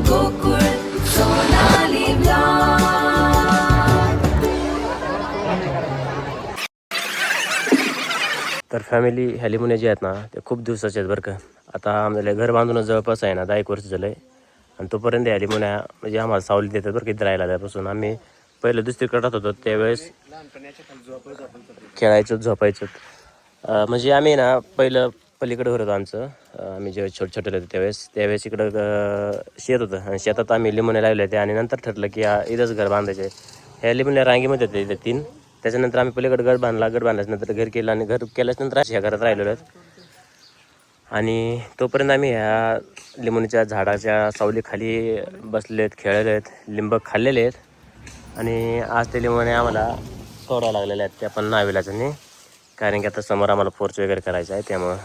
गोकुळ सोनाली तर फॅमिली ह्या लिंबुण्या जे आहेत ना ते खूप दिवसाचे आहेत बरं का. आता आम्हाला घर बांधून जवळपास आहे ना 10 वर्ष झालं आहे. आणि तोपर्यंत ह्या लिंबुण्या म्हणजे आम्हाला सावली देतात बरं किती राहायला. त्यापासून आम्ही पहिलं दुसरीकडे राहत होतो त्यावेळेस खेळायचं झोपायचं. म्हणजे आम्ही ना पहिलं पलीकडे घर होतं आमचं. आम्ही जेव्हा छोटे होते त्यावेळेस इकडं शेत होतं आणि शेतात आम्ही लिंबुण्या लावले होते. आणि नंतर ठरलं की इथंच घर बांधायचे. ह्या लिंबुण्या रांगेमध्ये होते इथे 3. त्याच्यानंतर आम्ही पलीकडे गड बांधल्यानंतर घर केलं आणि घर केल्याच्यानंतर ह्या घरात राहिलेलो आहेत. आणि तोपर्यंत आम्ही ह्या लिंबूच्या झाडाच्या सावलीखाली बसले आहेत, खेळले आहेत, लिंब खाल्लेले आहेत. आणि आज ते लिंबूने आम्हाला तोडावं लागलेले आहेत. ते आपण नाविलाजाने, कारण की आता समोर आम्हाला फोर्च वगैरे करायचं आहे त्यामुळं.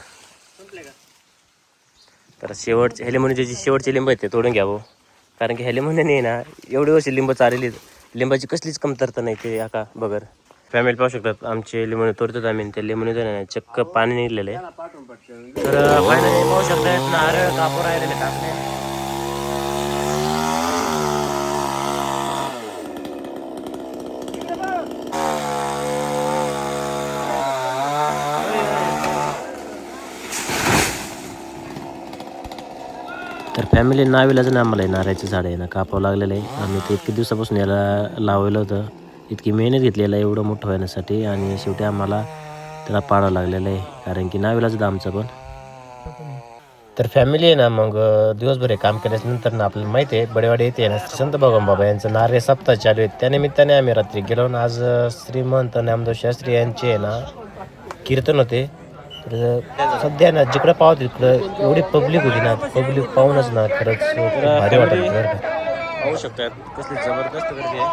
तर शेवटचे ह्या लिंबूचे जी शेवटचे लिंब आहेत ते तोडून घ्यावं, कारण की ह्या लिंबूने ना एवढी वर्ष लिंब चाललेली, लिंबाची कसलीच कमतरता नाही ते आका बगर. फॅमिली पाहू शकतात आमचे लिंबूने तोडतात आम्ही. त्या लिंबूने चक्क पाणी निघलेलं आहे. तर फायनली पाहू शकतात नारळ कापूर राहिलेले टाकले. तर फॅमिली नाविलाच आम्हाला नारळाचं झाड आहे ना कापावं लागलेलं आहे. आम्ही ते इतके दिवसापासून याला लावलेलं होतं, इतकी मेहनत घेतलेलं आहे एवढं मोठं होण्यासाठी. आणि शेवटी आम्हाला त्याला पाडावं लागलेलं आहे, कारण की नाविलाच आमचं पण. तर फॅमिली आहे ना मग दिवसभर हे काम केल्यानंतर ना आपल्याला माहिती आहे बडेवाडी येते ना संत भगवान बाबा यांचं नारळ सप्ताह चालू आहे. त्यानिमित्ताने आम्ही रात्री गेलो आणि आज श्रीमंत नामदेव शास्त्री यांचे आहे ना कीर्तन होते. तर सध्या ना जिकडं पाहतो तिकडं एवढी पब्लिक होती ना, पब्लिक पाहूनच ना खरंच खूप भारी वाटत बरं का. पाहू शकतात कसली जबरदस्त गर्दी आहे.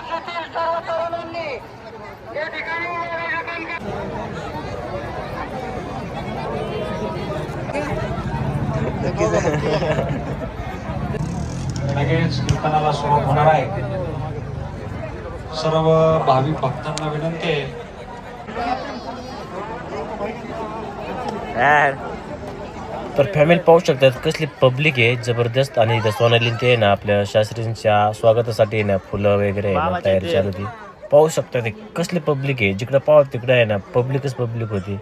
लगेच कीर्तनाला सुरुवात होणार आहे. सर्व भाविक भक्तांना विनंती आहे. तर फॅमिली पाहू शकतात कसली पब्लिक आहे जबरदस्त. आणि इथं सोनाली ते ना आपल्या शास्त्रींच्या स्वागतासाठी ना फुलं वगैरे आहे ना तयारी चालू होती. पाहू शकतात कसली पब्लिक आहे. जिकडं पाहू तिकडं आहे ना पब्लिकच पब्लिक होती.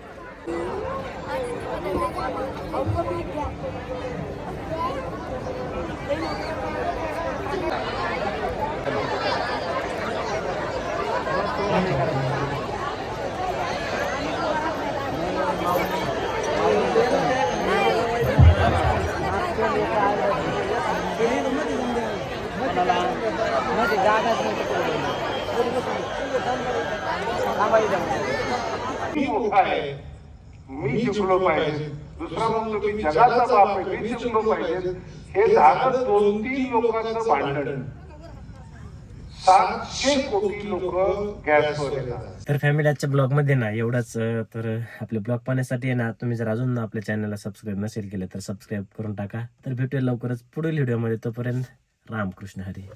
मी मोठा आहे, मी शिकलो पाहिजे. दुसरा म्हणतो मी जगाचा बाप आहे, मी शिकलो पाहिजे. हे झालं 2-3 लोकांचं भांडण. 700 कोटी लोक गॅसवर येतात. तर फॅमिली आजच्या ब्लॉगमध्ये ना एवढाच. तर आपले ब्लॉग पाहण्यासाठी आहे ना तुम्ही जर अजून आपल्या चॅनलला सबस्क्राईब नसेल केलं तर सबस्क्राईब करून टाका. तर भेटूया लवकरच पुढील व्हिडिओमध्ये. तोपर्यंत रामकृष्ण हरी.